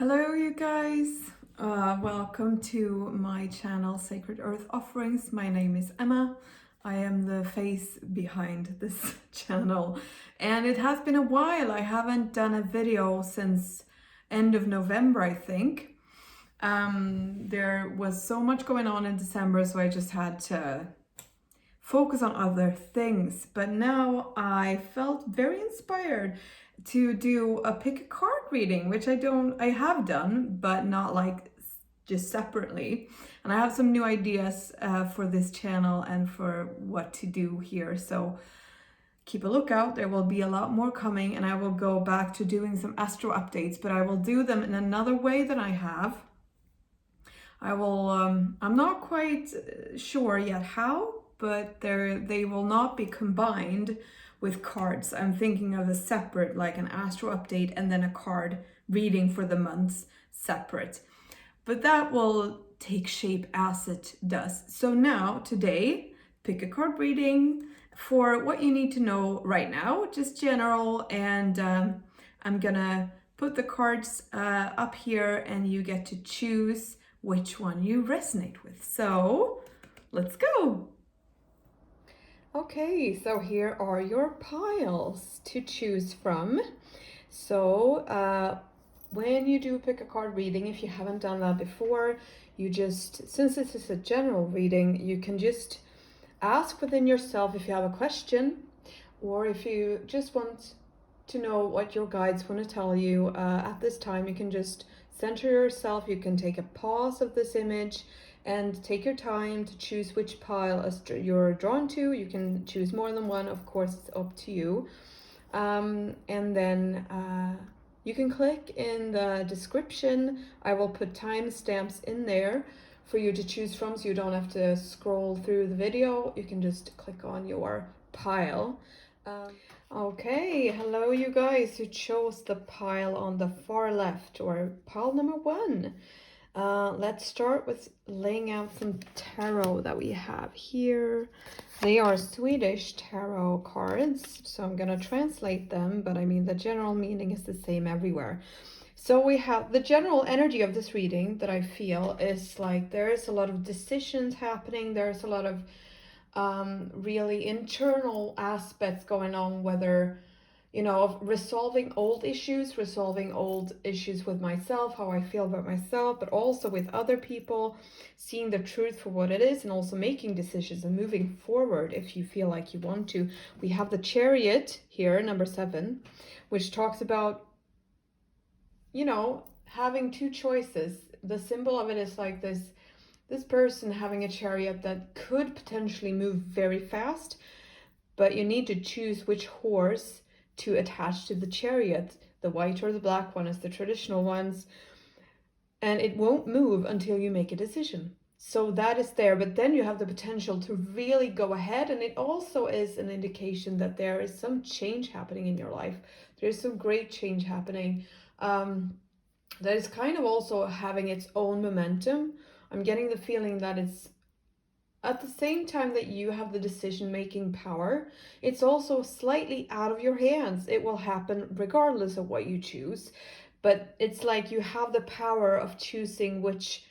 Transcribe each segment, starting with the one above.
Hello you guys, welcome to my channel Sacred Earth Offerings. My name is Emma. I am the face behind this channel and it has been a while. I haven't done a video since end of November, I think. There was so much going on in December, so I just had to focus on other things. But now I felt very inspired to do a pick a card reading, which I have done, but not like just separately. And I have some new ideas for this channel and for what to do here. So keep a lookout. There will be a lot more coming, and I will go back to doing some astro updates, but I will do them in another way than I have. I will, I'm not quite sure yet how, but they will not be combined with cards. I'm thinking of a separate, like an astro update and then a card reading for the months separate. But that will take shape as it does. So now, today, pick a card reading for what you need to know right now, just general, and I'm gonna put the cards up here and you get to choose which one you resonate with. So let's go. Okay, so here are your piles to choose from. So when you do pick a card reading, if you haven't done that before, you just, since this is a general reading, you can just ask within yourself if you have a question, or if you just want to know what your guides want to tell you at this time. You can just center yourself. You can take a pause of this image and take your time to choose which pile you're drawn to. You can choose more than one, of course, it's up to you. And then you can click in the description. I will put timestamps in there for you to choose from, so you don't have to scroll through the video. You can just click on your pile. Okay, hello you guys who chose the pile on the far left, or pile number 1. Let's start with laying out some tarot that we have here. They are Swedish tarot cards, so I'm gonna translate them, but I mean the general meaning is the same everywhere. So we have the general energy of this reading that I feel is like there's a lot of decisions happening. There's a lot of really internal aspects going on, whether, you know, of resolving old issues with myself, how I feel about myself, but also with other people, seeing the truth for what it is, and also making decisions and moving forward if you feel like you want to. We have the Chariot here, number 7, which talks about, you know, having two choices. The symbol of it is like this person having a chariot that could potentially move very fast, but you need to choose which horse to attach to the chariot. The white or the black one is the traditional ones, and it won't move until you make a decision. So that is there, but then you have the potential to really go ahead, and it also is an indication that there is some change happening in your life. There is some great change happening that is kind of also having its own momentum. I'm getting the feeling that it's at the same time that you have the decision-making power, it's also slightly out of your hands. It will happen regardless of what you choose, but it's like you have the power of choosing which,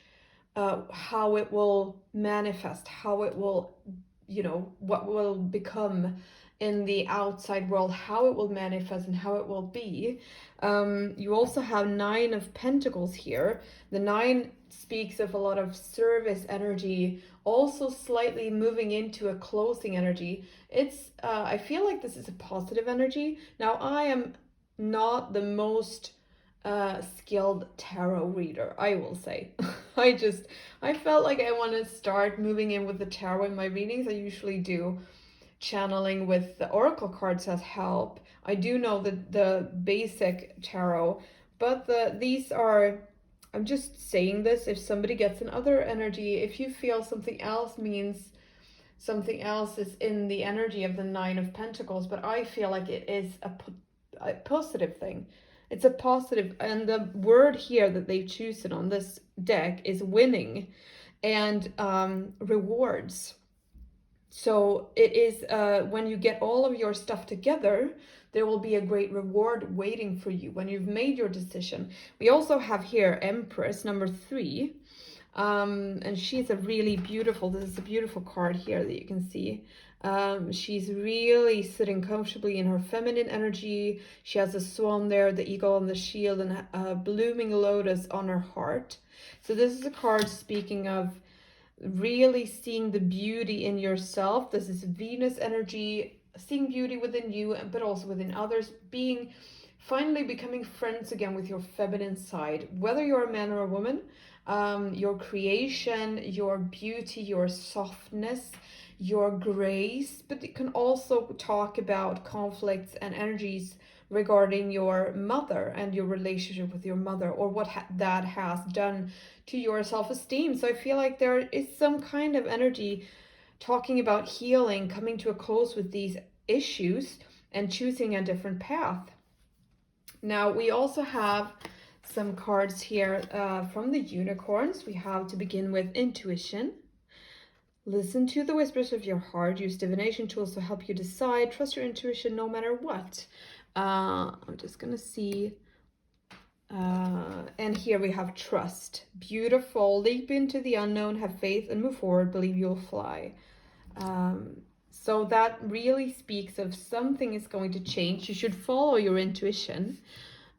how it will manifest, how it will, you know, what will become in the outside world, how it will manifest and how it will be. You also have 9 of Pentacles here. The 9 speaks of a lot of service energy, also slightly moving into a closing energy. It's I feel like this is a positive energy. Now, I am not the most skilled tarot reader, I will say. I felt like I want to start moving in with the tarot in my readings. I usually do channeling with the oracle cards as help. I do know the basic tarot, but these are, I'm just saying this, if somebody gets another energy, if you feel something else means something else is in the energy of the 9 of Pentacles, but I feel like it is a positive thing. It's a positive, and the word here that they've chosen on this deck is winning and rewards. So it is when you get all of your stuff together, there will be a great reward waiting for you when you've made your decision. We also have here Empress number 3. And she's a really beautiful, this is a beautiful card here that you can see. She's really sitting comfortably in her feminine energy. She has a swan there, the eagle on the shield, and a blooming lotus on her heart. So this is a card speaking of really seeing the beauty in yourself. This is Venus energy, seeing beauty within you, but also within others, finally becoming friends again with your feminine side, whether you're a man or a woman. Your creation, your beauty, your softness, your grace, but it can also talk about conflicts and energies regarding your mother and your relationship with your mother, or what that has done to your self-esteem. So I feel like there is some kind of energy talking about healing, coming to a close with these issues and choosing a different path. Now we also have some cards here from the unicorns. We have, to begin with, intuition. Listen to the whispers of your heart. Use divination tools to help you decide. Trust your intuition no matter what. I'm just gonna see. And here we have trust. Beautiful. Leap into the unknown. Have faith and move forward. Believe you'll fly. So that really speaks of something is going to change. You should follow your intuition.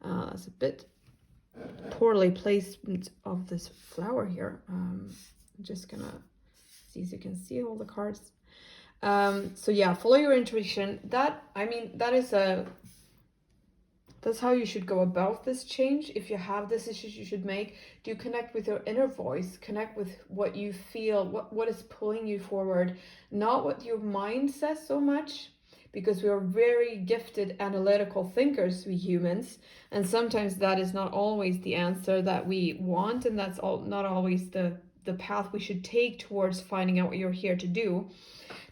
It's a bit poorly placement of this flower here. I'm just gonna see if you can see all the cards. So yeah, follow your intuition. That's how you should go about this change. If you have decisions you should make, do connect with your inner voice, connect with what you feel, what is pulling you forward, not what your mind says so much, because we are very gifted analytical thinkers, we humans, and sometimes that is not always the answer that we want, and that's not always the path we should take towards finding out what you're here to do.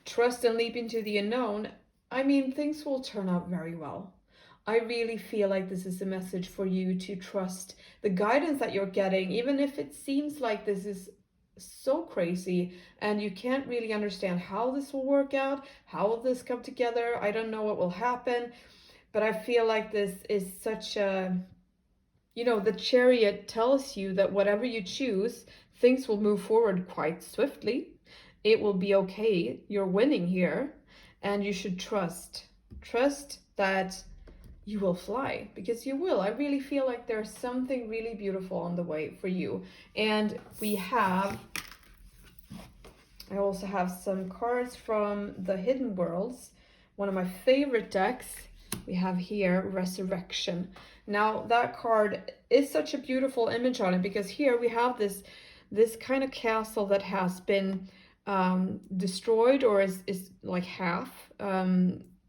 Trust and leap into the unknown. I mean, things will turn out very well. I really feel like this is a message for you to trust the guidance that you're getting, even if it seems like this is so crazy and you can't really understand how this will work out, how will this come together. I don't know what will happen, but I feel like this is such a, the Chariot tells you that whatever you choose, things will move forward quite swiftly. It will be okay. You're winning here, and you should trust that you will fly, because you will. I really feel like there's something really beautiful on the way for you. And I also have some cards from the Hidden Worlds, one of my favorite decks. We have here Resurrection. Now that card is such a beautiful image on it, because here we have this kind of castle that has been destroyed, or is like half,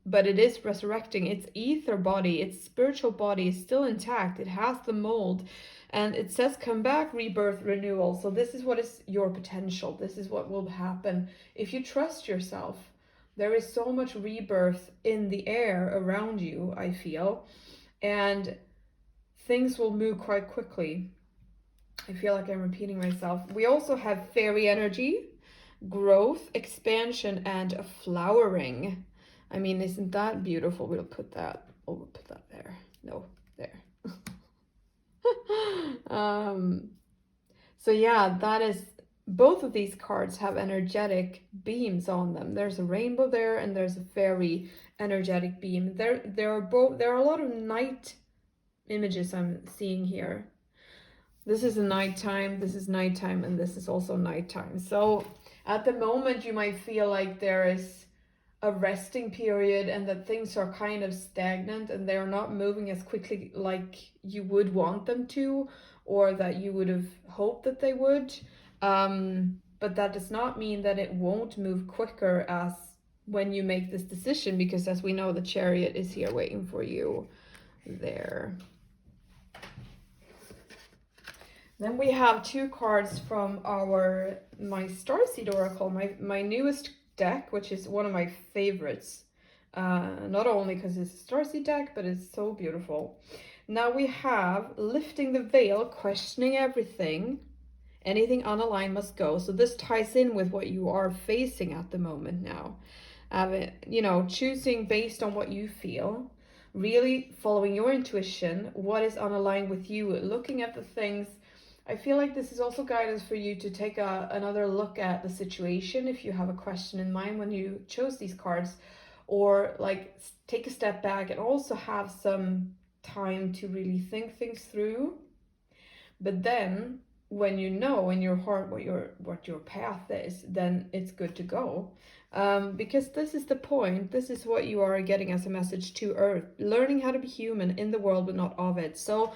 but it is resurrecting. Its ether body, its spiritual body is still intact. It has the mold, and it says come back, rebirth, renewal. So this is what is your potential. This is what will happen if you trust yourself. There is so much rebirth in the air around you, I feel, and things will move quite quickly. I feel like I'm repeating myself. We also have fairy energy, growth, expansion, and flowering. I mean, isn't that beautiful? We'll put that there. No, there. So yeah, that is, both of these cards have energetic beams on them. There's a rainbow there, and there's a fairy energetic beam. There are a lot of night images I'm seeing here. This is a nighttime, this is nighttime, and this is also nighttime. So at the moment you might feel like there is a resting period and that things are kind of stagnant and they're not moving as quickly like you would want them to, or that you would have hoped that they would. But that does not mean that it won't move quicker as when you make this decision, because as we know, the Chariot is here waiting for you there. Then we have two cards from my Starseed Oracle, my newest deck, which is one of my favorites. Not only because it's a Starseed deck, but it's so beautiful. Now we have Lifting the Veil, Questioning Everything. Anything unaligned must go. So this ties in with what you are facing at the moment now. Choosing based on what you feel. really following your intuition, what is unaligned with you, looking at the things. I feel like this is also guidance for you to take another look at the situation if you have a question in mind when you chose these cards, or like take a step back and also have some time to really think things through. But then when you know in your heart what your path is, then it's good to go. Because this is the point. This is what you are getting as a message to Earth. Learning how to be human in the world, but not of it. So,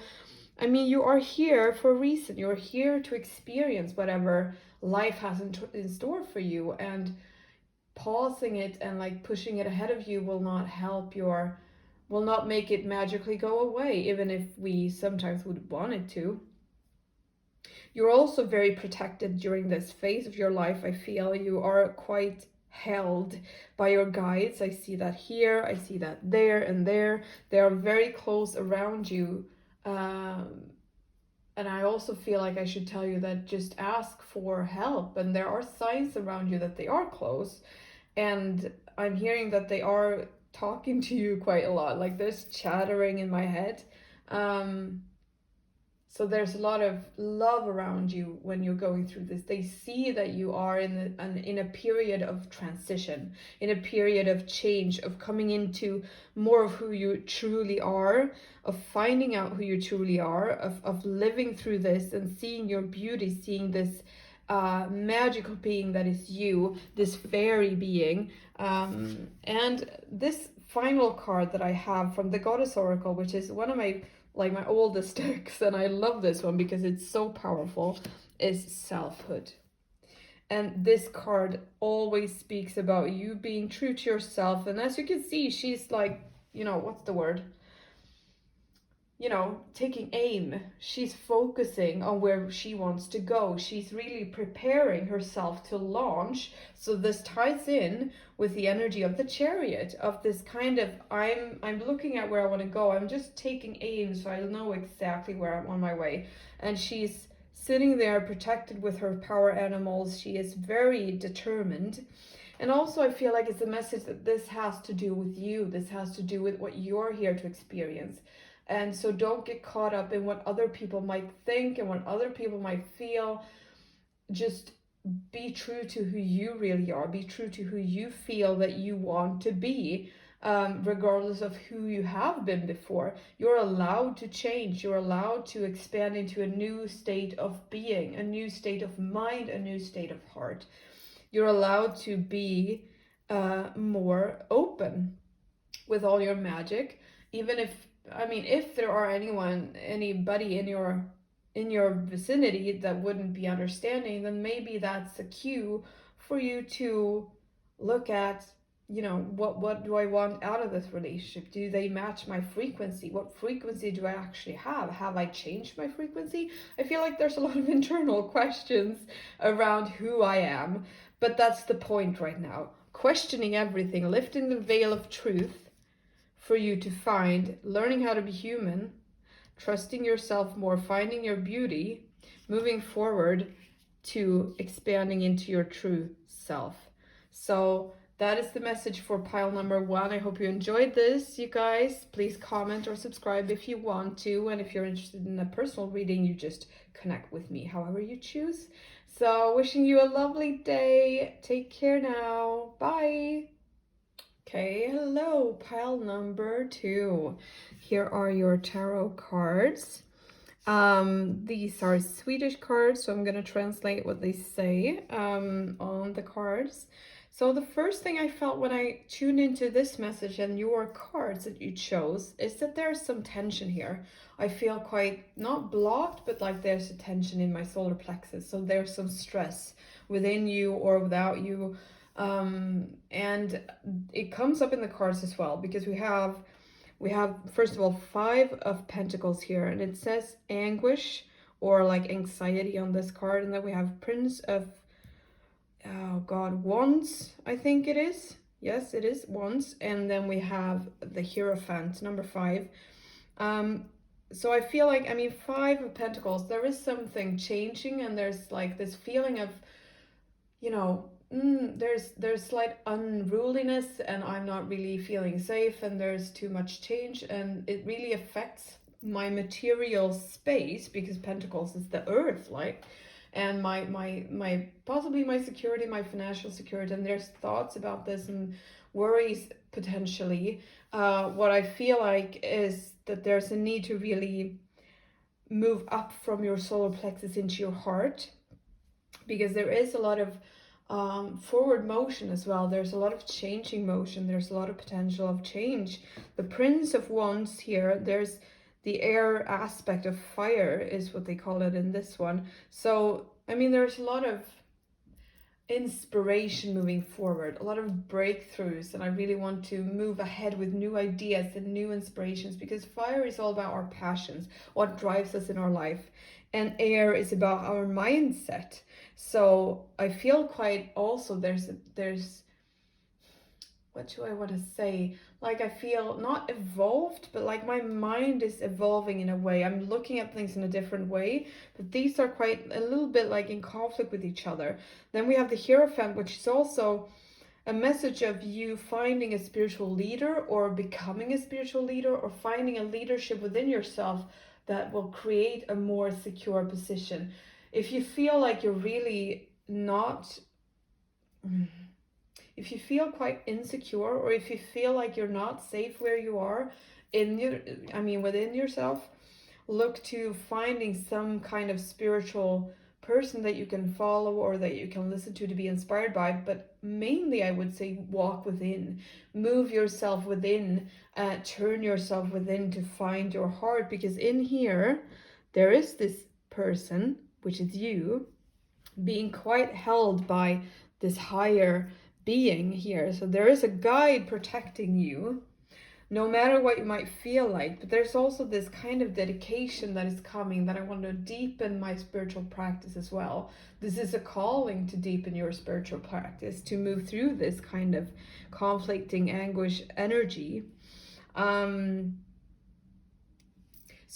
I mean, you are here for a reason. You're here to experience whatever life has in store for you. And pausing it and like pushing it ahead of you will not help will not make it magically go away, even if we sometimes would want it to. You're also very protected during this phase of your life. I feel you are quite held by your guides. I see that here, I see that there and there. They are very close around you. And I also feel like I should tell you that just ask for help. And there are signs around you that they are close. And I'm hearing that they are talking to you quite a lot. Like there's chattering in my head. So there's a lot of love around you when you're going through this. They see that you are in a period of transition, in a period of change, of coming into more of who you truly are, of finding out who you truly are, of living through this and seeing your beauty, seeing this magical being that is you, this fairy being. And this final card that I have from the Goddess Oracle, which is one of my oldest decks, and I love this one because it's so powerful, is selfhood. And this card always speaks about you being true to yourself. And as you can see, she's like, what's the word? Taking aim. She's focusing on where she wants to go. She's really preparing herself to launch. So this ties in with the energy of the Chariot, of this kind of, I'm looking at where I want to go. I'm just taking aim so I know exactly where I'm on my way. And she's sitting there protected with her power animals. She is very determined. And also I feel like it's a message that this has to do with you. This has to do with what you're here to experience. And so don't get caught up in what other people might think and what other people might feel. Just be true to who you really are. Be true to who you feel that you want to be, regardless of who you have been before. You're allowed to change. You're allowed to expand into a new state of being, a new state of mind, a new state of heart. You're allowed to be more open with all your magic, even if there are anybody in your vicinity that wouldn't be understanding, then maybe that's a cue for you to look at, what do I want out of this relationship? Do they match my frequency? What frequency do I actually have? Have I changed my frequency? I feel like there's a lot of internal questions around who I am, but that's the point right now. Questioning everything, lifting the veil of truth, for you to find, learning how to be human, trusting yourself more, finding your beauty, moving forward to expanding into your true self. So that is the message for pile number 1. I hope you enjoyed this, you guys. Please comment or subscribe if you want to. And if you're interested in a personal reading, you just connect with me however you choose. So wishing you a lovely day. Take care now. Bye. Okay, hello, pile number 2. Here are your tarot cards. These are Swedish cards, so I'm going to translate what they say on the cards. So the first thing I felt when I tuned into this message and your cards that you chose is that there's some tension here. I feel quite, not blocked, but like there's a tension in my solar plexus. So there's some stress within you or without you. And it comes up in the cards as well, because we have first of all 5 of Pentacles here, and it says anguish or like anxiety on this card, and then we have Prince of Wands, I think it is. Yes, it is Wands, and then we have the Hierophant, number 5. So I feel like, 5 of Pentacles, there is something changing, and there's like this feeling of, there's slight unruliness, and I'm not really feeling safe, and there's too much change, and it really affects my material space, because Pentacles is the earth, like, and my possibly my security, my financial security, and there's thoughts about this and worries potentially. What I feel like is that there's a need to really move up from your solar plexus into your heart, because there is a lot of forward motion as well. There's a lot of changing motion. There's a lot of potential of change. The Prince of Wands here, there's the air aspect of fire is what they call it in this one. So, I mean, there's a lot of inspiration moving forward, a lot of breakthroughs, and I really want to move ahead with new ideas and new inspirations, because fire is all about our passions, what drives us in our life, and air is about our mindset. So I feel quite also there's what do I want to say? Like, I feel not evolved, but like my mind is evolving in a way. I'm looking at things in a different way, but these are quite a little bit like in conflict with each other. Then we have the Hierophant, which is also a message of you finding a spiritual leader, or becoming a spiritual leader, or finding a leadership within yourself that will create a more secure position. If you feel like you're really not... If you feel quite insecure, or if you feel like you're not safe where you are within yourself, look to finding some kind of spiritual person that you can follow or that you can listen to be inspired by. But mainly I would say walk within, move yourself within, turn yourself within to find your heart, because in here there is this person, which is you, being quite held by this higher being here. So there is a guide protecting you, no matter what you might feel like. But there's also this kind of dedication that is coming, that I want to deepen my spiritual practice as well. This is a calling to deepen your spiritual practice, to move through this kind of conflicting anguish energy. So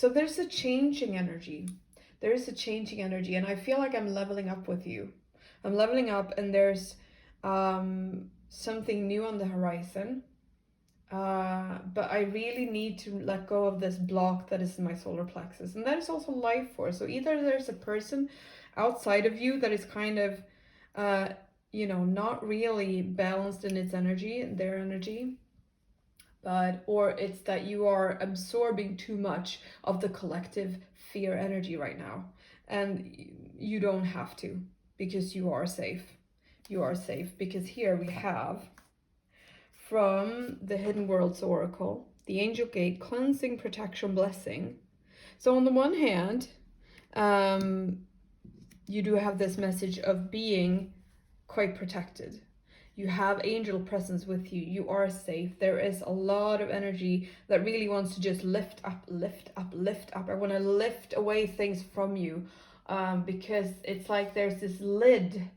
there's a changing energy. There is a changing energy, and I feel like I'm leveling up with you. I'm leveling up, and there's something new on the horizon. But I really need to let go of this block that is in my solar plexus, and that is also life force. So either there's a person outside of you that is kind of, not really balanced in its energy, their energy, or it's that you are absorbing too much of the collective fear energy right now, and you don't have to, because you are safe. You are safe, because here we have, from the Hidden Worlds Oracle, the Angel Gate, cleansing, protection, blessing. So on the one hand, you do have this message of being quite protected. You have angel presence with you. You are safe. There is a lot of energy that really wants to just lift up, lift up, lift up. I want to lift away things from you, because it's like there's this lid.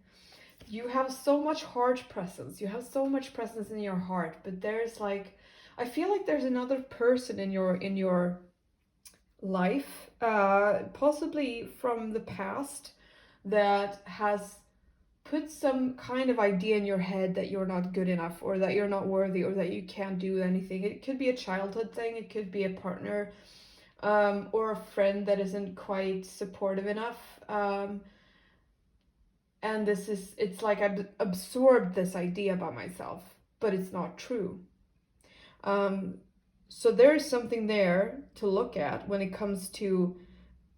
You have so much heart presence. You have so much presence in your heart, but there's like, I feel like there's another person in your life, possibly from the past, that has put some kind of idea in your head that you're not good enough, or that you're not worthy, or that you can't do anything. It could be a childhood thing, it could be a partner, or a friend that isn't quite supportive enough. And it's like I've absorbed this idea about myself, but it's not true. So there's something there to look at when it comes to,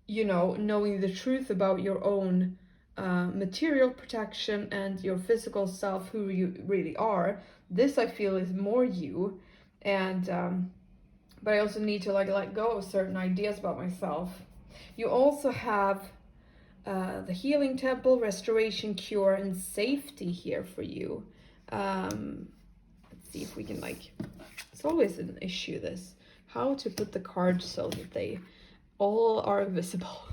knowing the truth about your own material protection and your physical self, who you really are. This, I feel, is more you, and but I also need to let go of certain ideas about myself. You also have the healing temple, restoration, cure, and safety here for you. Let's see if we can it's always an issue, this, how to put the cards so that they all are visible.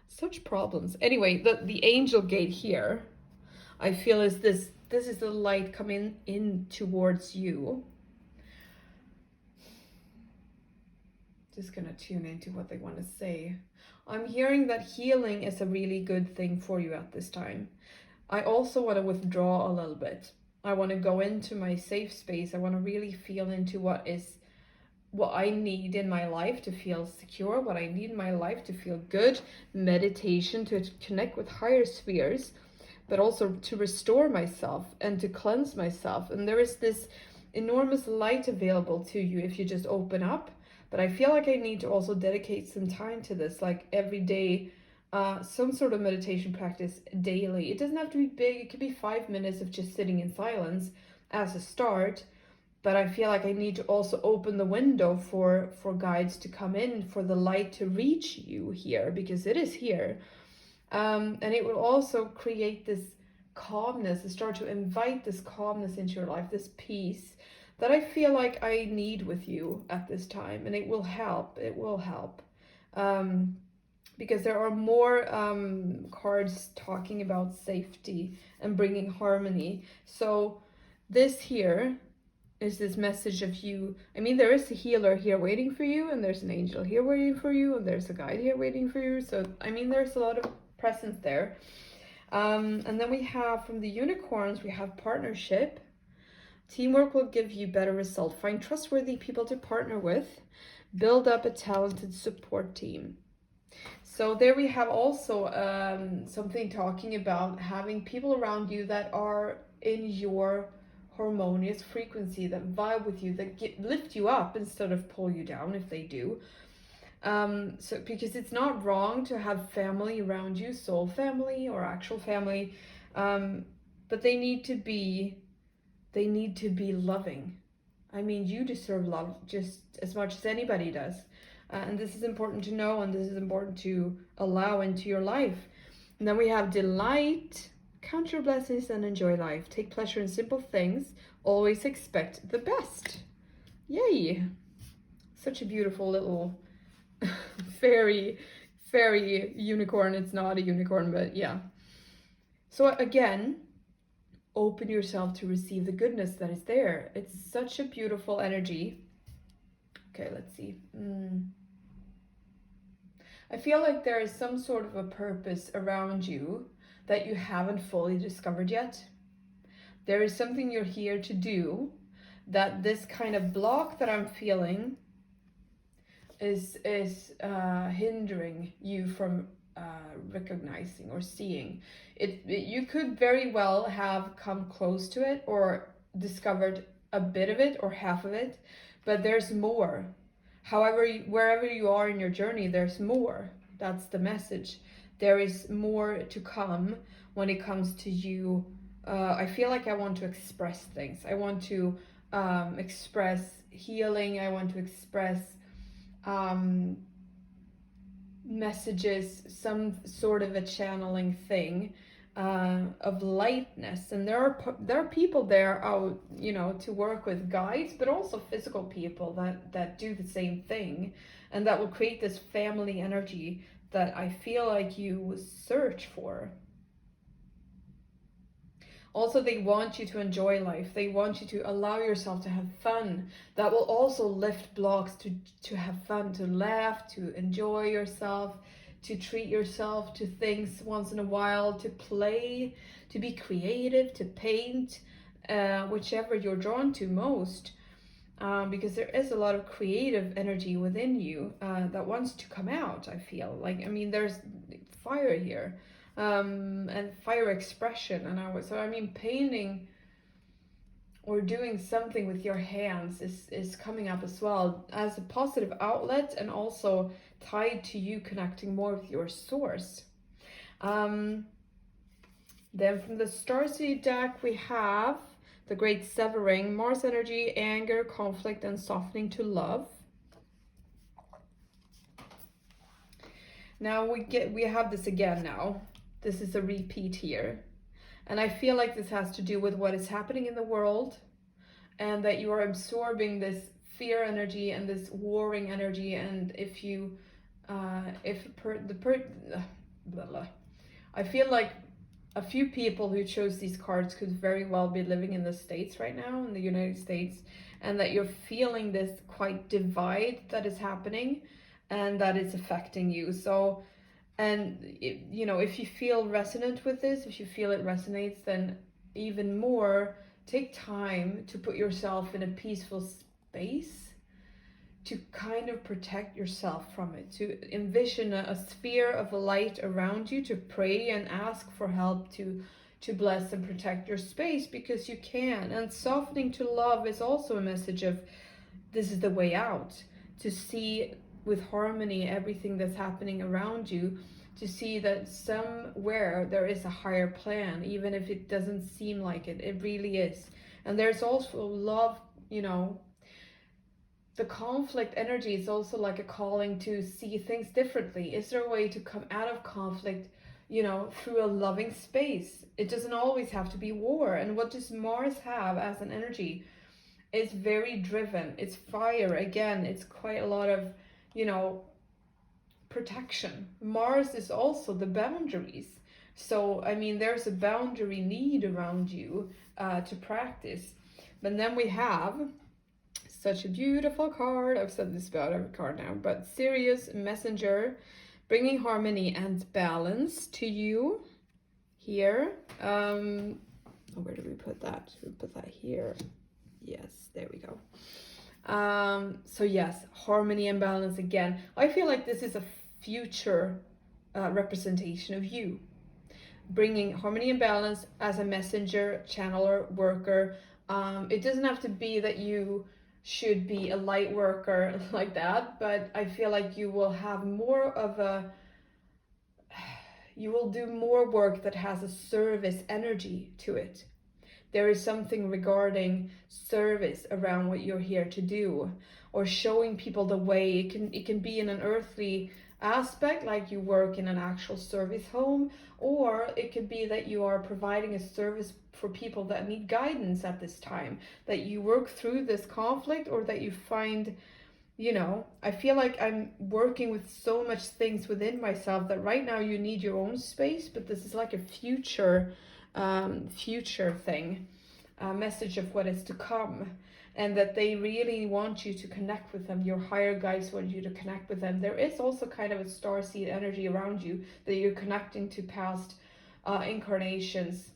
Such problems. Anyway, the angel gate here, I feel, is this is the light coming in towards you. Just gonna tune into what they want to say. I'm hearing that healing is a really good thing for you at this time. I also want to withdraw a little bit. I want to go into my safe space. I want to really feel into what I need in my life to feel secure, what I need in my life to feel good, meditation to connect with higher spheres, but also to restore myself and to cleanse myself. And there is this enormous light available to you if you just open up. But I feel like I need to also dedicate some time to this, like every day, some sort of meditation practice daily. It doesn't have to be big, it could be 5 minutes of just sitting in silence as a start. But I feel like I need to also open the window for guides to come in, for the light to reach you here, because it is here. And it will also create this calmness, and start to invite this calmness into your life, this peace that I feel like I need with you at this time. And it will help. It will help. Because there are more cards talking about safety and bringing harmony. So this here is this message of you. I mean, there is a healer here waiting for you, and there's an angel here waiting for you, and there's a guide here waiting for you. So, I mean, there's a lot of presence there. And then we have from the unicorns, we have partnership. Teamwork will give you better results. Find trustworthy people to partner with. Build up a talented support team. So there we have also something talking about having people around you that are in your harmonious frequency, that vibe with you, that lift you up instead of pull you down if they do. So because it's not wrong to have family around you, soul family or actual family, but they need to be loving. I mean, you deserve love just as much as anybody does. And this is important to know, and this is important to allow into your life. And then we have delight. Count your blessings and enjoy life. Take pleasure in simple things. Always expect the best. Yay! Such a beautiful little fairy unicorn. It's not a unicorn, but yeah. So again, open yourself to receive the goodness that is there. It's such a beautiful energy. Okay, let's see. I feel like there is some sort of a purpose around you that you haven't fully discovered yet. There is something you're here to do, that this kind of block that I'm feeling is hindering you from recognizing or seeing. You could very well have come close to it or discovered a bit of it or half of it, but there's more. However, wherever you are in your journey, there's more. That's the message. There is more to come when it comes to you. I feel like I want to express things. I want to express healing. I want to express messages, some sort of a channeling thing of lightness. And there are people there out, to work with guides, but also physical people that do the same thing, and that will create this family energy that I feel like you search for. Also, they want you to enjoy life. They want you to allow yourself to have fun. That will also lift blocks to have fun, to laugh, to enjoy yourself, to treat yourself to things once in a while, to play, to be creative, to paint, whichever you're drawn to most. Because there is a lot of creative energy within you that wants to come out, I feel. There's fire here. And fire expression, and painting or doing something with your hands is coming up as well as a positive outlet, and also tied to you connecting more with your source. Then from the Starseed deck we have the Great Severing, Mars energy, anger, conflict, and softening to love. Now we have this again now. This is a repeat here. And I feel like this has to do with what is happening in the world, and that you are absorbing this fear energy and this warring energy. And I feel like a few people who chose these cards could very well be living in the States right now, in the United States, and that you're feeling this quite divide that is happening and that it's affecting you. So And if you feel resonant with this, if you feel it resonates, then even more, take time to put yourself in a peaceful space to kind of protect yourself from it, to envision a sphere of light around you, to pray and ask for help to bless and protect your space, because you can. And softening to love is also a message of, this is the way out, to see with harmony everything that's happening around you, to see that somewhere there is a higher plan, even if it doesn't seem like it. It really is. And there's also love, the conflict energy is also like a calling to see things differently. Is there a way to come out of conflict, through a loving space? It doesn't always have to be war. And what does Mars have as an energy? It's very driven. It's fire. Again, it's quite a lot of, protection. Mars is also the boundaries. So, there's a boundary need around you to practice. But then we have such a beautiful card. I've said this about every card now, but Sirius Messenger, bringing harmony and balance to you here. Where do we put that? We put that here. Yes, there we go. So yes, harmony and balance again. I feel like this is a future representation of you, bringing harmony and balance as a messenger, channeler, worker. It doesn't have to be that you should be a light worker like that, but I feel like you will have more of you will do more work that has a service energy to it. There is something regarding service around what you're here to do, or showing people the way. It can be in an earthly aspect, like you work in an actual service home, or it could be that you are providing a service for people that need guidance at this time, that you work through this conflict, or that you find, I feel like I'm working with so much things within myself that right now you need your own space, but this is like a future thing, a message of what is to come, and that they really want you to connect with them. Your higher guides want you to connect with them. There is also kind of a starseed energy around you, that you're connecting to past incarnations,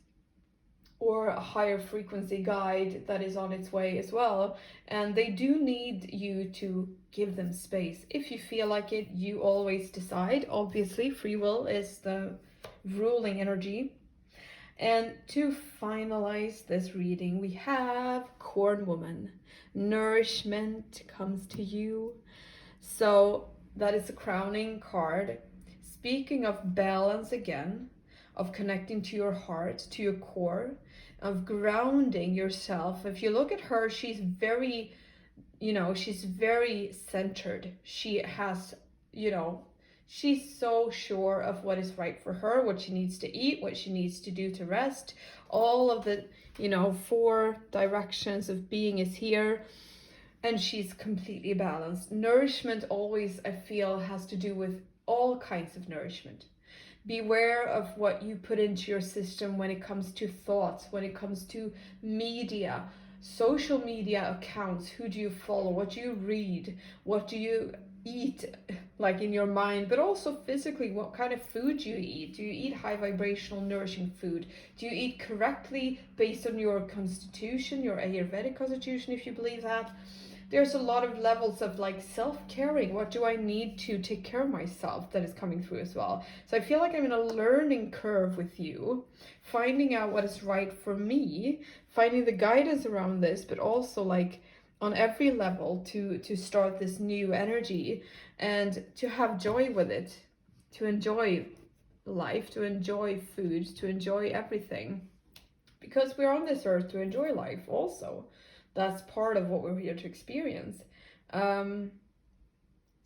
or a higher frequency guide that is on its way as well. And they do need you to give them space. If you feel like it, you always decide. Obviously, free will is the ruling energy. And to finalize this reading, we have Corn Woman. Nourishment comes to you. So that is a crowning card. Speaking of balance again, of connecting to your heart, to your core, of grounding yourself. If you look at her, she's very, she's very centered. She has, she's so sure of what is right for her, what she needs to eat, what she needs to do to rest. All of the, 4 directions of being is here. And she's completely balanced. Nourishment always, I feel, has to do with all kinds of nourishment. Beware of what you put into your system when it comes to thoughts, when it comes to media, social media accounts. Who do you follow? What do you read? What do you eat, like in your mind, but also physically? What kind of food do you eat? Do you eat high vibrational nourishing food? Do you eat correctly based on your constitution, your Ayurvedic constitution, if you believe that? There's a lot of levels of like self-caring. What do I need to take care of myself that is coming through as well? So I feel like I'm in a learning curve with you, finding out what is right for me, finding the guidance around this, but also like on every level to start this new energy and to have joy with it, to enjoy life, to enjoy food, to enjoy everything. Because we're on this earth to enjoy life also. That's part of what we're here to experience. So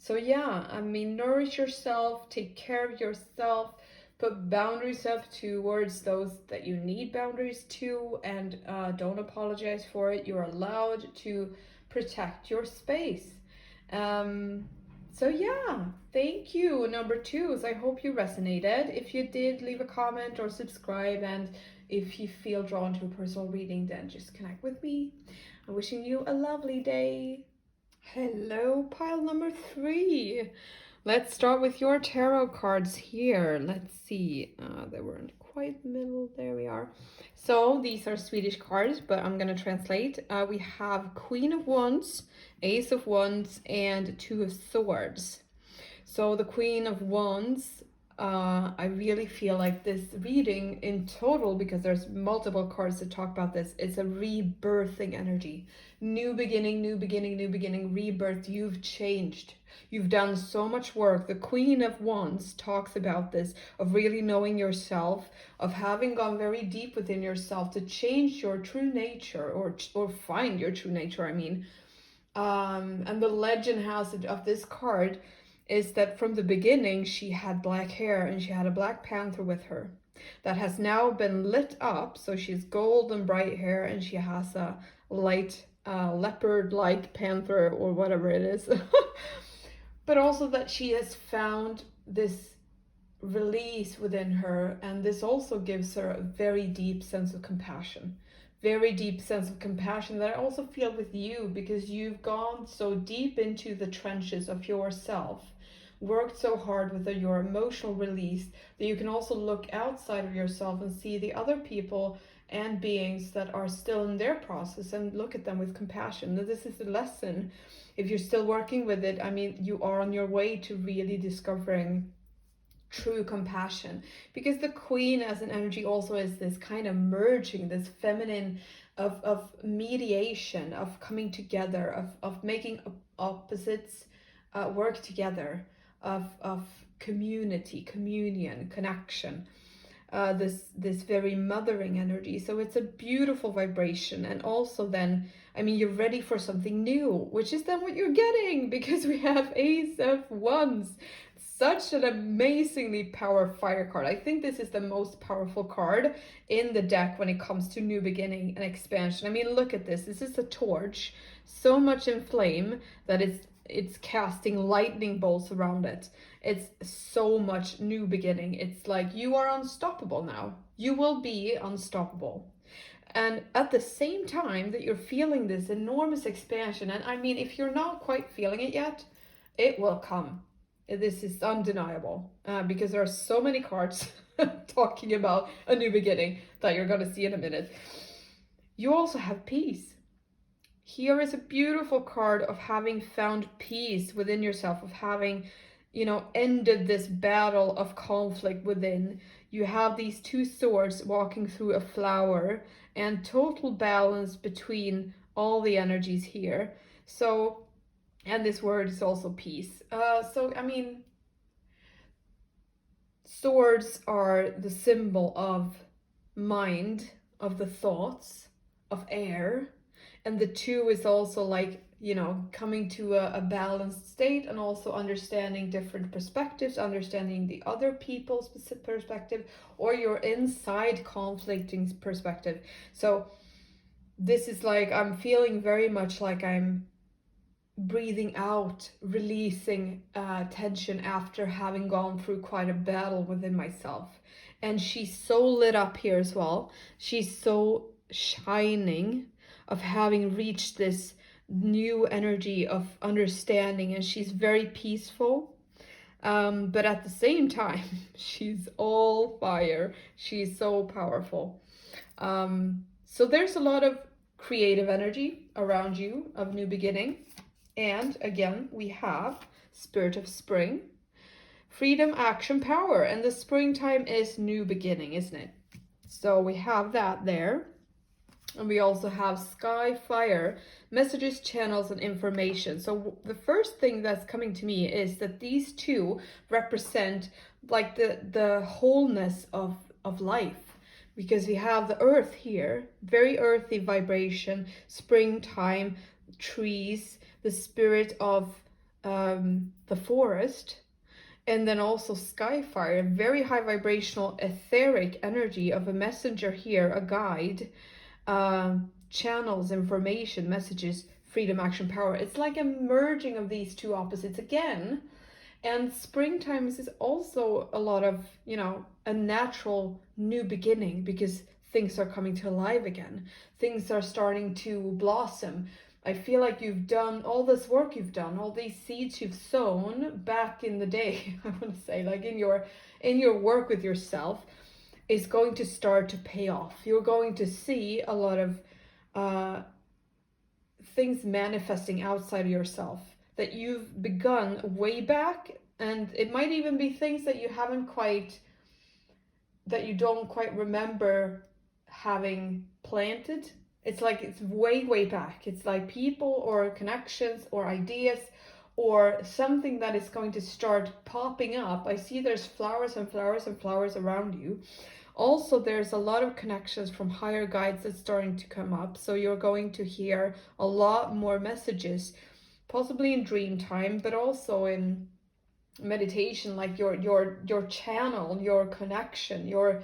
yeah, nourish yourself, take care of yourself, put boundaries up towards those that you need boundaries to, and don't apologize for it. You're allowed to protect your space. So yeah, thank you. Number 2s, I hope you resonated. If you did, leave a comment or subscribe, and if you feel drawn to a personal reading, then just connect with me. I'm wishing you a lovely day. Hello, pile number 3. Let's start with your tarot cards here. Let's see. They weren't quite in the middle. There we are. So these are Swedish cards, but I'm going to translate. We have Queen of Wands, Ace of Wands, and Two of Swords. So the Queen of Wands, I really feel like this reading in total, because there's multiple cards that talk about this, it's a rebirthing energy. New beginning, new beginning, new beginning, rebirth. You've changed. You've done so much work. The Queen of Wands talks about this, of really knowing yourself, of having gone very deep within yourself to change your true nature, or find your true nature, I mean. And the legend has it of this card is that from the beginning she had black hair and she had a black panther with her that has now been lit up. So she's golden bright hair and she has a light leopard-like panther or whatever it is. But also that she has found this release within her, and this also gives her a very deep sense of compassion. Very deep sense of compassion that I also feel with you, because you've gone so deep into the trenches of yourself, worked so hard with your emotional release, that you can also look outside of yourself and see the other people and beings that are still in their process and look at them with compassion. Now, this is the lesson. If you're still working with it, I mean, you are on your way to really discovering true compassion, because the Queen as an energy also is this kind of merging, this feminine of mediation, of coming together, of making opposites work together, of community, communion, connection, this very mothering energy. So it's a beautiful vibration. And also then, I mean, you're ready for something new, which is then what you're getting, because we have Ace of Wands. Such an amazingly powerful fire card. I think this is the most powerful card in the deck when it comes to new beginning and expansion. I mean, look at this. This is a torch, so much in flame that it's casting lightning bolts around it. It's so much new beginning. It's like you are unstoppable now. You will be unstoppable. And at the same time that you're feeling this enormous expansion, and I mean, if you're not quite feeling it yet, it will come. This is undeniable, because there are so many cards talking about a new beginning that you're going to see in a minute. You also have peace. Here is a beautiful card of having found peace within yourself, of having, ended this battle of conflict within. You have these two swords walking through a flower, and total balance between all the energies here. So, and this word is also peace. So, I mean, swords are the symbol of mind, of the thoughts, of air. And the two is also like, coming to a balanced state, and also understanding different perspectives, understanding the other people's perspective, or your inside conflicting perspective. So this is like, I'm feeling very much like I'm breathing out, releasing tension after having gone through quite a battle within myself. And she's so lit up here as well. She's so shining, of having reached this new energy of understanding, and she's very peaceful. But at the same time, she's all fire. She's so powerful. So there's a lot of creative energy around you of new beginning. And again, we have Spirit of Spring, freedom, action, power. And the springtime is new beginning, isn't it? So we have that there. And we also have sky, fire, messages, channels, and information. So the first thing that's coming to me is that these two represent like the wholeness of life. Because we have the earth here, very earthy vibration, springtime, trees, the spirit of the forest, and then also skyfire, very high vibrational etheric energy of a messenger here, a guide, channels, information, messages, freedom, action, power. It's like a merging of these two opposites again. And springtime is also a lot of, a natural new beginning, because things are coming to life again. Things are starting to blossom. I feel like you've done all this work you've done, all these seeds you've sown back in the day, I want to say, like in your work with yourself, is going to start to pay off. You're going to see a lot of things manifesting outside of yourself that you've begun way back, and it might even be things that you don't quite remember having planted. It's like it's way back. It's like people or connections or ideas or something that is going to start popping up. I see there's flowers and flowers and flowers around you. Also, there's a lot of connections from higher guides that's starting to come up. So you're going to hear a lot more messages, possibly in dream time, but also in meditation, like your channel, your connection, your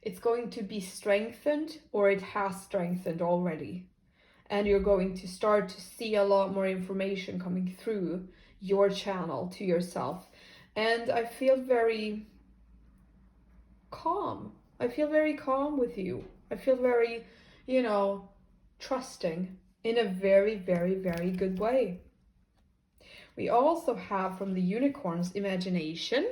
it's going to be strengthened, or it has strengthened already. And you're going to start to see a lot more information coming through your channel to yourself. And I feel very calm. I feel very calm with you. I feel very, trusting in a very, very, very good way. We also have from the unicorns imagination.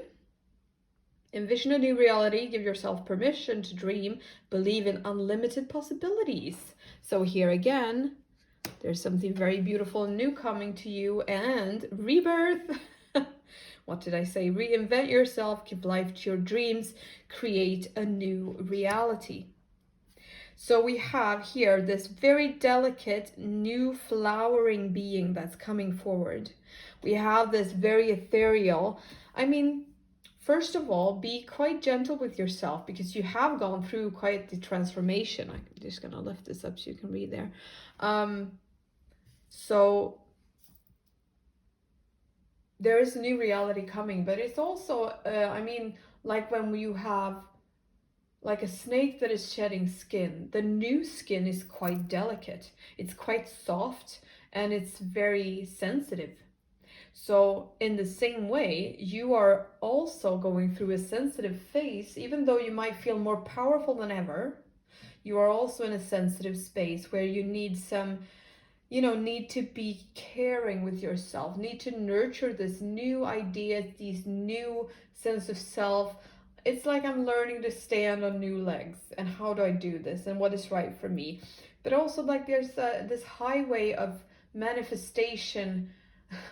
Envision a new reality, give yourself permission to dream, believe in unlimited possibilities. So here again, there's something very beautiful and new coming to you, and rebirth. What did I say? Reinvent yourself, give life to your dreams, create a new reality. So we have here this very delicate new flowering being that's coming forward. We have this very ethereal, first of all, be quite gentle with yourself because you have gone through quite the transformation. I'm just going to lift this up so you can read there. So there is a new reality coming, but it's also, like when you have like a snake that is shedding skin, the new skin is quite delicate. It's quite soft and it's very sensitive. So in the same way, you are also going through a sensitive phase. Even though you might feel more powerful than ever, you are also in a sensitive space where you need need to be caring with yourself, need to nurture this new ideas, these new sense of self. It's like I'm learning to stand on new legs, and how do I do this, and what is right for me. But also, like, there's this highway of manifestation.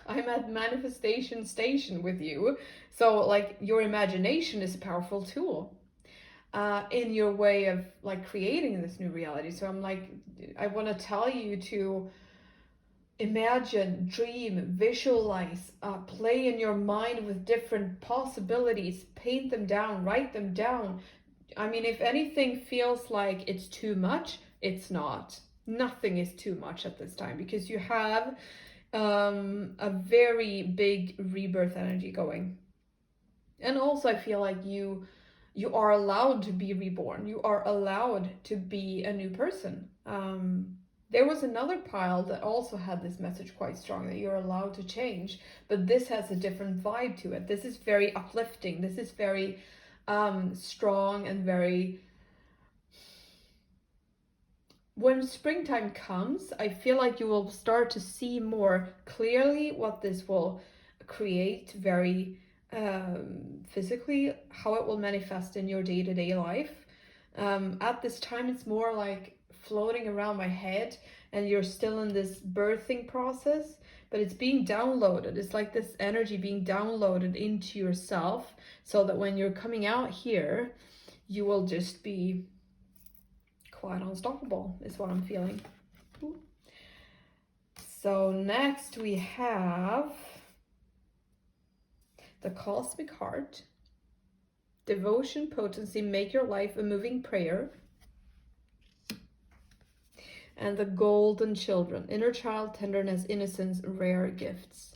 I'm at manifestation station with you. So like your imagination is a powerful tool in your way of like creating this new reality. So I want to tell you to imagine, dream, visualize, play in your mind with different possibilities, paint them down, write them down. If anything feels like it's too much, it's not. Nothing is too much at this time because you have a very big rebirth energy going. And also I feel like you are allowed to be reborn. You are allowed to be a new person. There was another pile that also had this message quite strong, that you're allowed to change, but this has a different vibe to it. This is very uplifting. This is very strong and very... When springtime comes, I feel like you will start to see more clearly what this will create very physically, how it will manifest in your day-to-day life. At this time, it's more like floating around my head and you're still in this birthing process, but it's being downloaded. It's like this energy being downloaded into yourself, so that when you're coming out here, you will just be quite unstoppable, is what I'm feeling. So next we have the Cosmic Heart, Devotion, Potency, Make Your Life a Moving Prayer, and the Golden Children, Inner Child, Tenderness, Innocence, Rare Gifts.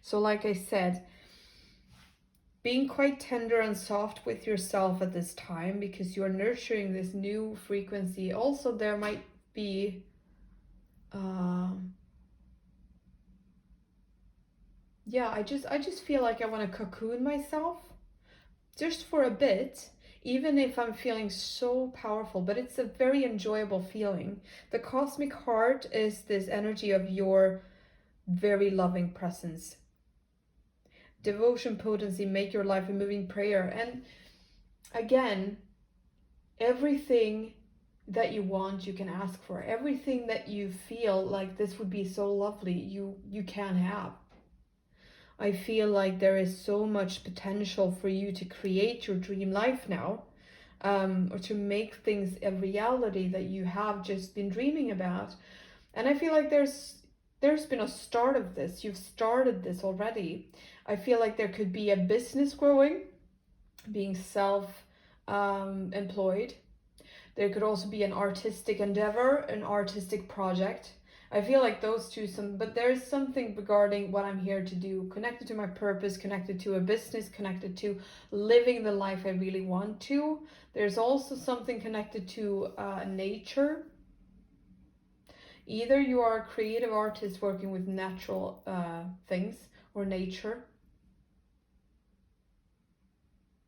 So like I said, being quite tender and soft with yourself at this time, because you are nurturing this new frequency. Also, there might be I just feel like I want to cocoon myself just for a bit, even if I'm feeling so powerful, but it's a very enjoyable feeling. The cosmic heart is this energy of your very loving presence. Devotion, potency, make your life a moving prayer. And again, everything that you want, you can ask for. Everything that you feel like this would be so lovely, you can have. I feel like there is so much potential for you to create your dream life now, or to make things a reality that you have just been dreaming about. And I feel like there's been a start of this. You've started this already. I feel like there could be a business growing, being self-employed. There could also be an artistic endeavor, an artistic project. I feel like those two, but there's something regarding what I'm here to do, connected to my purpose, connected to a business, connected to living the life I really want to. There's also something connected to nature. Either you are a creative artist working with natural things or nature.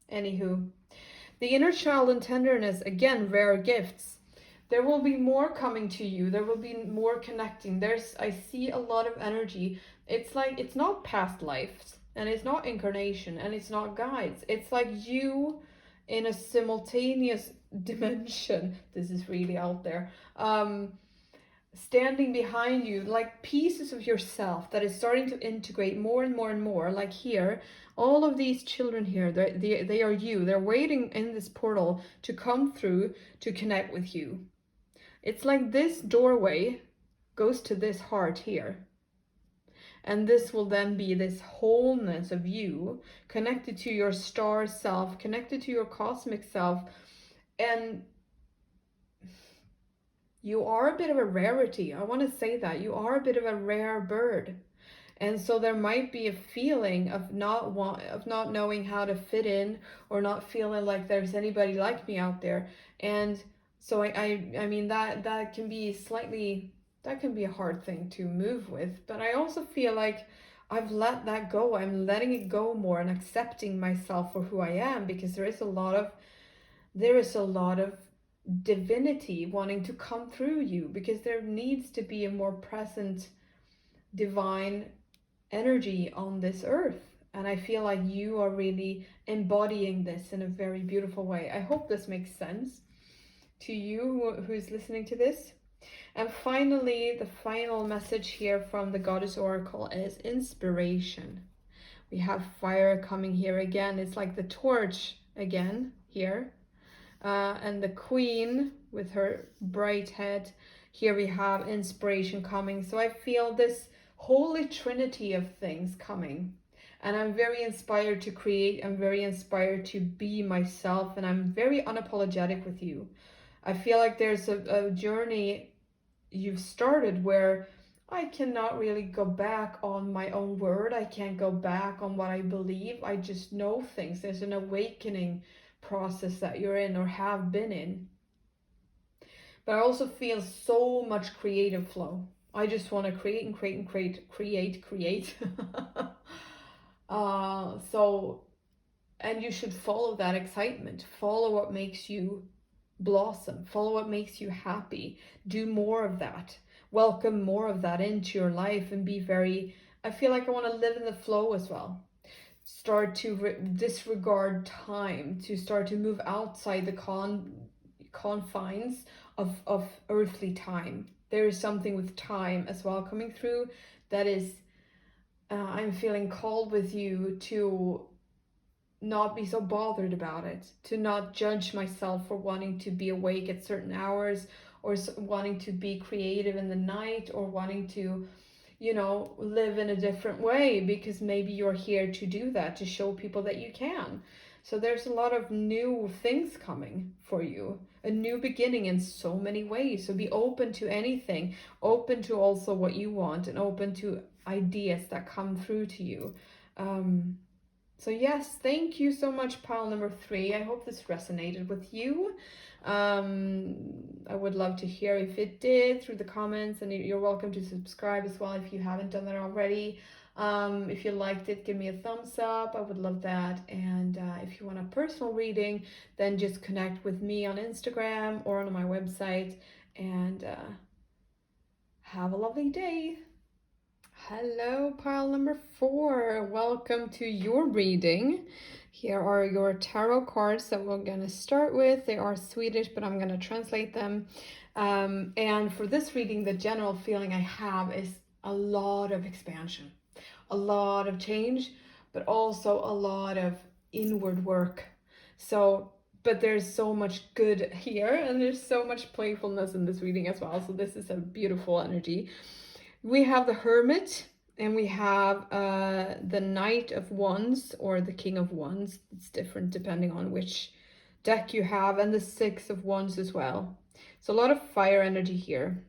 Anywho, the inner child and tenderness, again, rare gifts. There will be more coming to you. There will be more connecting. I see a lot of energy. It's like, it's not past lives, and it's not incarnation, and it's not guides. It's like you in a simultaneous dimension. This is really out there. Standing behind you, like pieces of yourself that is starting to integrate more and more and more. Like here, all of these children here, they are you. They're waiting in this portal to come through to connect with you. It's like this doorway goes to this heart here. And this will then be this wholeness of you, connected to your star self, connected to your cosmic self. And you are a bit of a rarity. I want to say that. You are a bit of a rare bird. And so there might be a feeling of not knowing how to fit in, or not feeling like there's anybody like me out there. And so I mean that can be a hard thing to move with. But I also feel like I've let that go. I'm letting it go more and accepting myself for who I am, because there is a lot of divinity wanting to come through you, because there needs to be a more present divine energy on this earth. And I feel like you are really embodying this in a very beautiful way. I hope this makes sense to you who's listening to this. And finally, the final message here from the Goddess Oracle is inspiration. We have fire coming here again. It's like the torch again here. And the Queen with her bright head. Here we have inspiration coming. So I feel this holy trinity of things coming. And I'm very inspired to create. I'm very inspired to be myself. And I'm very unapologetic with you. I feel like there's a journey you've started where I cannot really go back on my own word. I can't go back on what I believe. I just know things. There's an awakening process that you're in or have been in. But I also feel so much creative flow. I just want to create and create and create. And you should follow that excitement. Follow what makes you blossom. Follow what makes you happy. Do more of that. Welcome more of that into your life, and I feel like I want to live in the flow as well. Start to disregard time, to start to move outside the confines of earthly time. There is something with time as well coming through that is, I'm feeling called with you to not be so bothered about it, to not judge myself for wanting to be awake at certain hours, or wanting to be creative in the night, or wanting to, live in a different way, because maybe you're here to do that, to show people that you can. So there's a lot of new things coming for you, a new beginning in so many ways. So be open to anything, open to also what you want, and open to ideas that come through to you. So yes, thank you so much, pile number 3. I hope this resonated with you. I would love to hear if it did through the comments, and you're welcome to subscribe as well if you haven't done that already. If you liked it, give me a thumbs up. I would love that. And if you want a personal reading, then just connect with me on Instagram or on my website. And have a lovely day. Hello, pile number 4. Welcome to your reading. Here are your tarot cards that we're going to start with. They are Swedish, but I'm going to translate them. And for this reading, the general feeling I have is a lot of expansion, a lot of change, but also a lot of inward work. So, but there's so much good here, and there's so much playfulness in this reading as well. So this is a beautiful energy. We have the Hermit, and we have the Knight of Wands or the King of Wands. It's different depending on which deck you have, and the Six of Wands as well. So a lot of fire energy here.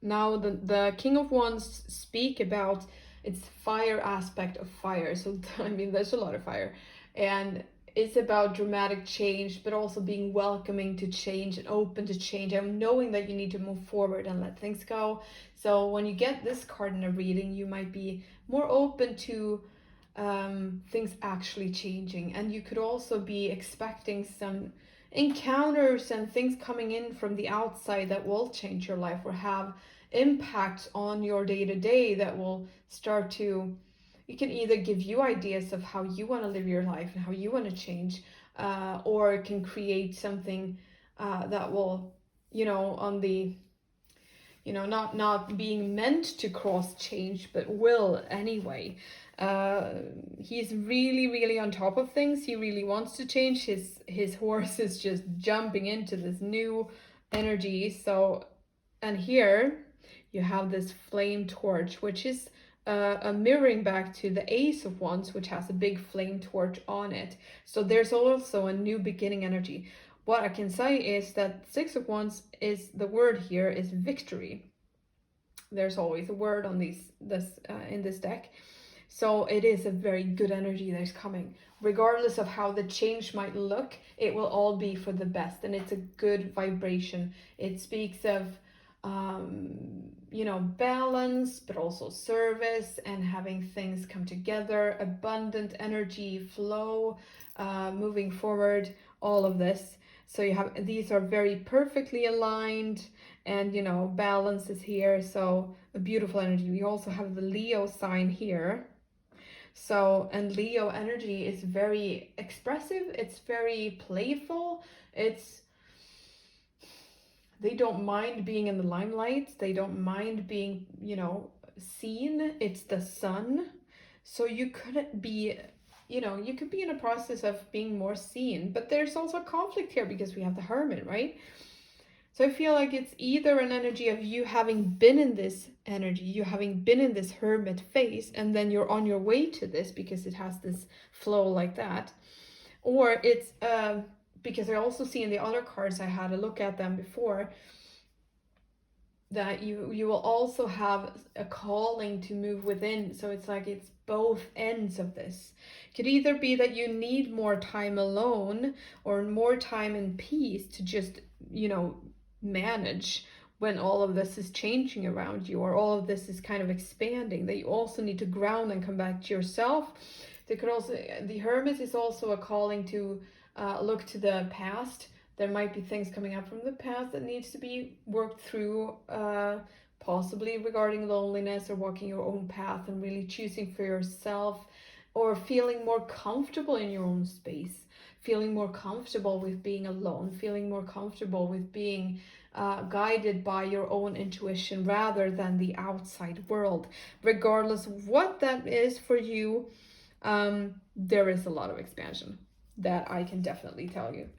Now the King of Wands speak about its fire aspect of fire. So I mean, there's a lot of fire, and it's about dramatic change, but also being welcoming to change and open to change, and knowing that you need to move forward and let things go. So when you get this card in a reading, you might be more open to things actually changing, and you could also be expecting some encounters and things coming in from the outside that will change your life or have impact on your day-to-day that will start to, it can either give you ideas of how you want to live your life and how you want to change, or it can create something that will, on the, not being meant to cause change, but will anyway. He's really, really on top of things. He really wants to change. His horse is just jumping into this new energy. So, and here you have this flame torch, which is a mirroring back to the Ace of Wands, which has a big flame torch on it. So there's also a new beginning energy. What I can say is that Six of Wands is, the word here is victory. There's always a word on in this deck. So it is a very good energy that's coming. Regardless of how the change might look, it will all be for the best, and it's a good vibration. It speaks of balance, but also service and having things come together, abundant energy flow, moving forward, all of this. So you have, these are very perfectly aligned, and balance is here. So a beautiful energy. We also have the Leo sign here. So, and Leo energy is very expressive, it's very playful, they don't mind being in the limelight, they don't mind being, seen. It's the sun. So you couldn't be, you could be in a process of being more seen, but there's also conflict here because we have the Hermit, right? So I feel like it's either an energy of you having been in this energy, you having been in this Hermit phase, and then you're on your way to this because it has this flow like that. Or it's because I also see in the other cards, I had a look at them before, that you will also have a calling to move within. So it's like it's both ends of this. It could either be that you need more time alone or more time in peace to just, manage when all of this is changing around you, or all of this is kind of expanding, that you also need to ground and come back to yourself. There could also, the Hermit is also a calling to look to the past. There might be things coming up from the past that needs to be worked through, possibly regarding loneliness or walking your own path and really choosing for yourself, or feeling more comfortable in your own space, feeling more comfortable with being alone, feeling more comfortable with being guided by your own intuition rather than the outside world. Regardless of what that is for you, there is a lot of expansion that I can definitely tell you.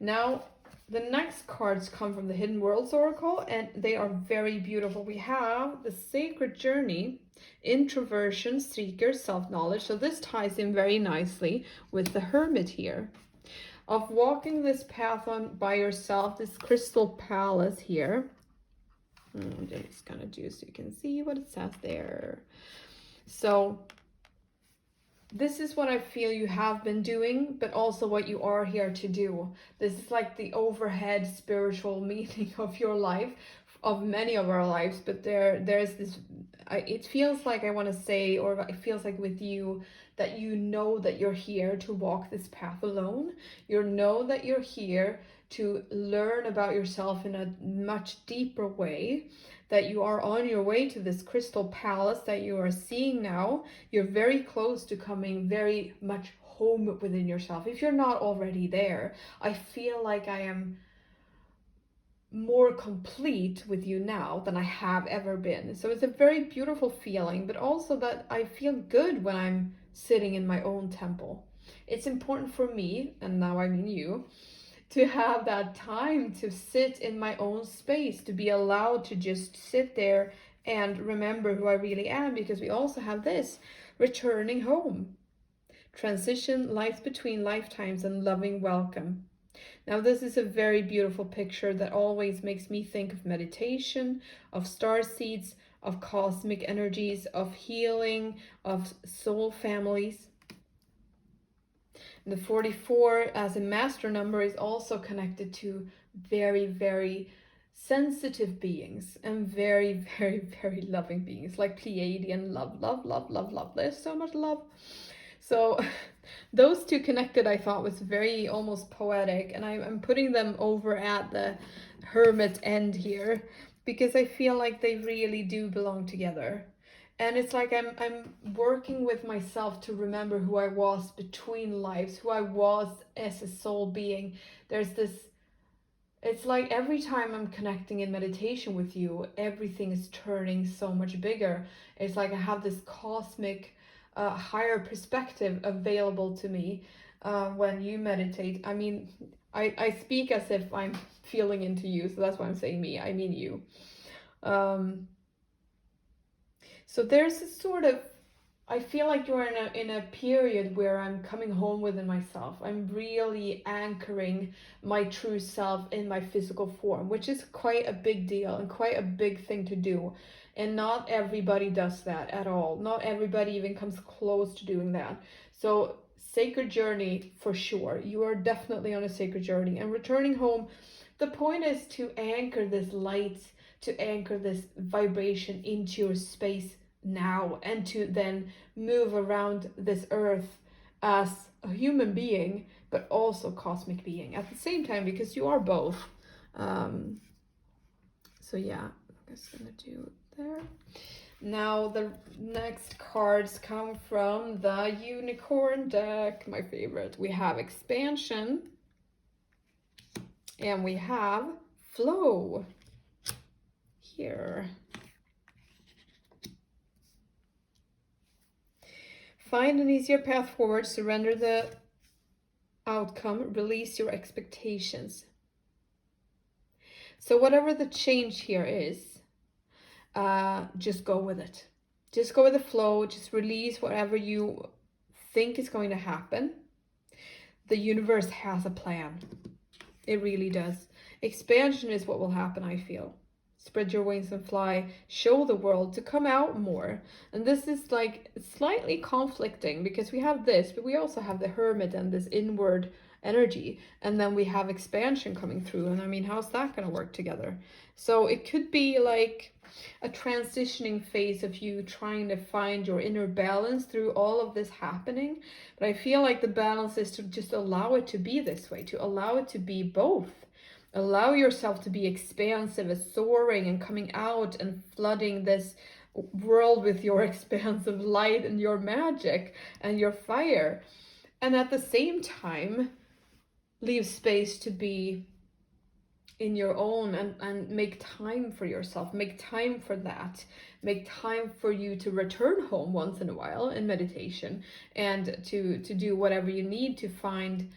Now, the next cards come from the Hidden Worlds Oracle, and they are very beautiful. We have the Sacred Journey, Introversion, Seeker, Self-Knowledge. So this ties in very nicely with the Hermit here, of walking this path on by yourself, this Crystal Palace here. I'm just gonna do so you can see what it says there. So this is what I feel you have been doing, but also what you are here to do. This is like the overhead spiritual meaning of your life, of many of our lives, but there's this, it feels like I want to say, or it feels like with you, that you know that you're here to walk this path alone. You know that you're here to learn about yourself in a much deeper way, that you are on your way to this crystal palace that you are seeing now. You're very close to coming very much home within yourself. If you're not already there, I feel like I am more complete with you now than I have ever been. So it's a very beautiful feeling, but also that I feel good when I'm sitting in my own temple. It's important for me, and now I mean you, to have that time to sit in my own space, to be allowed to just sit there and remember who I really am, because we also have this returning home, transition, life between lifetimes, and loving welcome. Now, this is a very beautiful picture that always makes me think of meditation, of star seeds, of cosmic energies, of healing, of soul families. The 44 as a master number is also connected to very, very sensitive beings and very, very, very loving beings, like Pleiadian love, love, love, love, love. There's so much love. So those two connected, I thought, was very almost poetic, and I'm putting them over at the hermit end here because I feel like they really do belong together. And it's like I'm working with myself to remember who I was between lives, who I was as a soul being. There's this, it's like every time I'm connecting in meditation with you, everything is turning so much bigger. It's like I have this cosmic higher perspective available to me when you meditate. I mean, I speak as if I'm feeling into you, so that's why I'm saying me. I mean you. So there's a sort of, I feel like you're in a period where I'm coming home within myself. I'm really anchoring my true self in my physical form, which is quite a big deal and quite a big thing to do. And not everybody does that at all. Not everybody even comes close to doing that. So sacred journey for sure. You are definitely on a sacred journey. And returning home, the point is to anchor this light, to anchor this vibration into your space now, and to then move around this earth as a human being, but also cosmic being at the same time, because you are both. So yeah, I'm just gonna do there. Now the next cards come from the unicorn deck, my favorite. We have expansion and we have flow here. Find an easier path forward, surrender the outcome, release your expectations. So whatever the change here is, just go with it. Just go with the flow, just release whatever you think is going to happen. The universe has a plan. It really does. Expansion is what will happen, I feel. Spread your wings and fly, show the world to come out more. And this is like slightly conflicting because we have this, but we also have the hermit and this inward energy. And then we have expansion coming through. And I mean, how's that going to work together? So it could be like a transitioning phase of you trying to find your inner balance through all of this happening. But I feel like the balance is to just allow it to be this way, to allow it to be both. Allow yourself to be expansive and soaring and coming out and flooding this world with your expansive light and your magic and your fire. And at the same time, leave space to be in your own and make time for yourself. Make time for that. Make time for you to return home once in a while in meditation and to do whatever you need to find,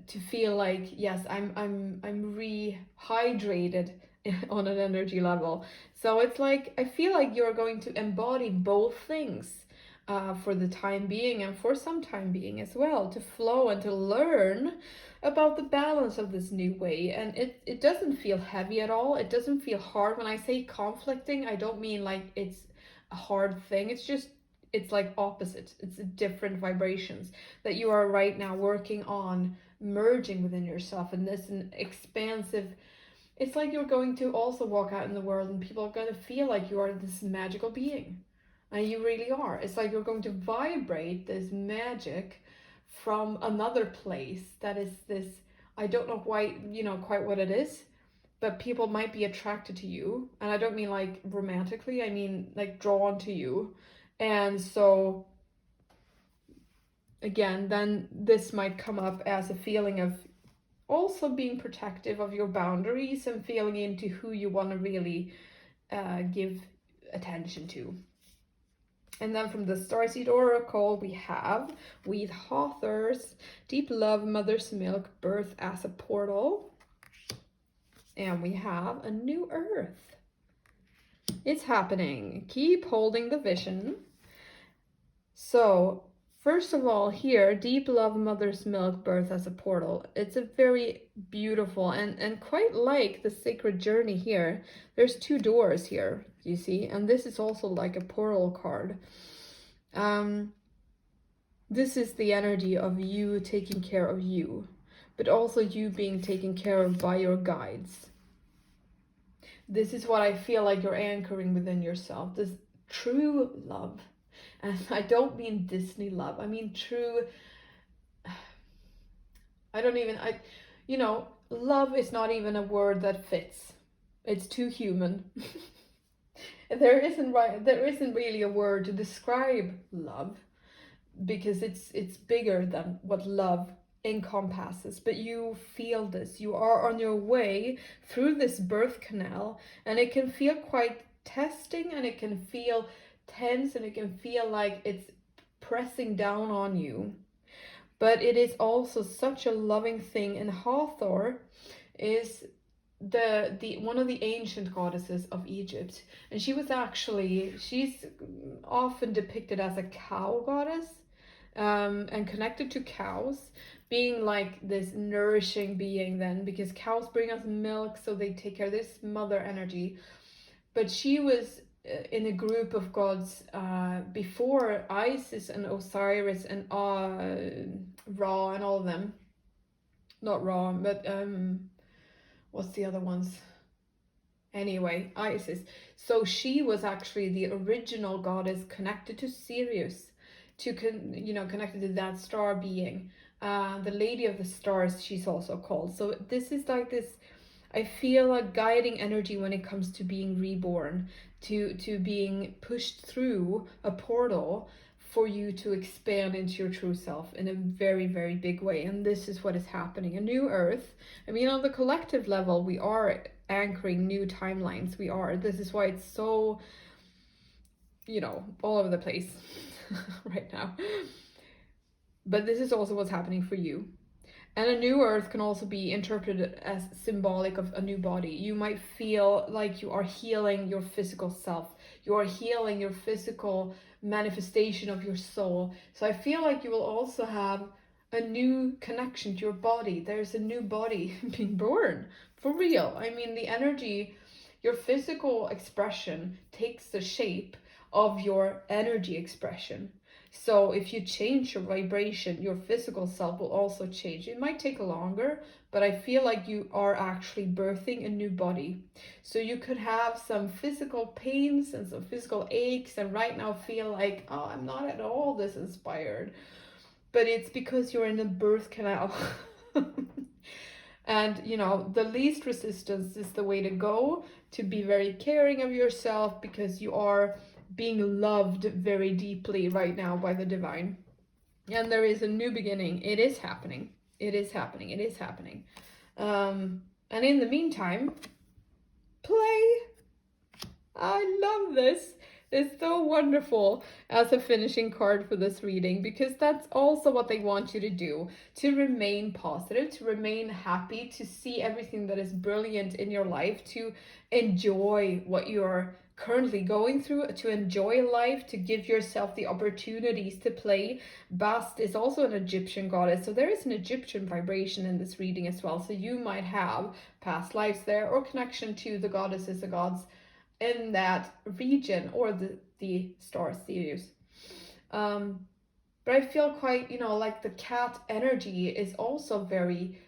to feel like, yes, I'm rehydrated on an energy level. So it's like I feel like you're going to embody both things for the time being and for some time being as well, to flow and to learn about the balance of this new way. And it doesn't feel heavy at all. It doesn't feel hard. When I say conflicting, I don't mean like it's a hard thing. It's just, it's like opposite. It's different vibrations that you are right now working on merging within yourself, and this an expansive it's like you're going to also walk out in the world and people are going to feel like you are this magical being. And you really are. It's like you're going to vibrate this magic from another place that is this, I don't know why, quite what it is, but people might be attracted to you. And I don't mean like romantically, I mean like drawn to you. And so, again, then this might come up as a feeling of also being protective of your boundaries and feeling into who you want to really give attention to. And then from the Starseed Oracle, we have with Hathor's Deep Love, Mother's Milk, Birth as a Portal. And we have a new Earth. It's happening. Keep holding the vision. So, first of all, here, Deep Love, Mother's Milk, Birth as a Portal. It's a very beautiful and quite like the Sacred Journey here. There's 2 doors here, you see, and this is also like a portal card. This is the energy of you taking care of you, but also you being taken care of by your guides. This is what I feel like you're anchoring within yourself, this true love. And I don't mean Disney love, I mean true, love is not even a word that fits. It's too human. There isn't really a word to describe love, because it's bigger than what love encompasses. But you feel this, you are on your way through this birth canal, and it can feel quite testing, and it can feel tense, and it can feel like it's pressing down on you. But it is also such a loving thing. And Hathor is the one of the ancient goddesses of Egypt, and she's often depicted as a cow goddess, and connected to cows, being like this nourishing being then, because cows bring us milk, so they take care of this mother energy. But she was in a group of gods before Isis and Osiris and Ra and all of them. Not Ra, but what's the other ones? Anyway, Isis. So she was actually the original goddess connected to Sirius, connected to that star being. The Lady of the Stars, she's also called. So this is like this, I feel a guiding energy when it comes to being reborn, to being pushed through a portal for you to expand into your true self in a very, very big way. And this is what is happening. A new Earth. I mean, on the collective level, we are anchoring new timelines. This is why it's so, all over the place right now. But this is also what's happening for you. And a new Earth can also be interpreted as symbolic of a new body. You might feel like you are healing your physical self. You are healing your physical manifestation of your soul. So I feel like you will also have a new connection to your body. There's a new body being born, for real. I mean, the energy, your physical expression takes the shape of your energy expression. So if you change your vibration, your physical self will also change. It might take longer, but I feel like you are actually birthing a new body. So you could have some physical pains and some physical aches, and right now feel like, oh, I'm not at all this inspired. But it's because you're in the birth canal. And, the least resistance is the way to go, to be very caring of yourself, because you are being loved very deeply right now by the divine. And there is a new beginning. It is happening. It is happening. It is happening. And in the meantime, play. I love this. It's so wonderful as a finishing card for this reading, because that's also what they want you to do, to remain positive, to remain happy, to see everything that is brilliant in your life, to enjoy what you're currently going through, to enjoy life, to give yourself the opportunities to play. Bast is also an Egyptian goddess, so there is an Egyptian vibration in this reading as well. So you might have past lives there, or connection to the goddesses, the gods in that region, or the star Sirius. But I feel quite, like the cat energy is also very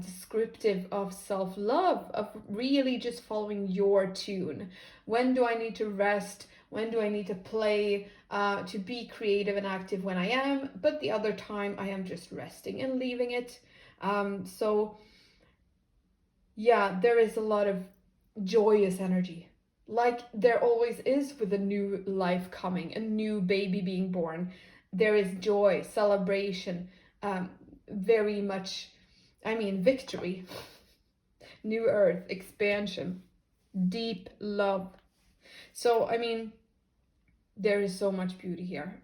descriptive of self-love, of really just following your tune. When do I need to rest? When do I need to play, to be creative and active when I am, but the other time I am just resting and leaving it. So yeah, there is a lot of joyous energy, like there always is with a new life coming, a new baby being born. There is joy, celebration, very much, I mean, victory, new earth, expansion, deep love. So, I mean, there is so much beauty here.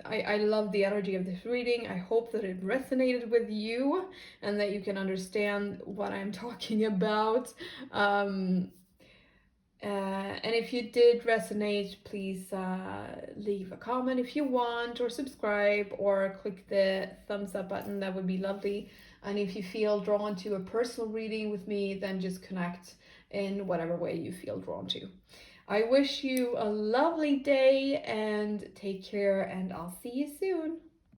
I love the energy of this reading. I hope that it resonated with you and that you can understand what I'm talking about. And if you did resonate, please leave a comment if you want, or subscribe, or click the thumbs up button. That would be lovely. And if you feel drawn to a personal reading with me, then just connect in whatever way you feel drawn to. I wish you a lovely day and take care, and I'll see you soon.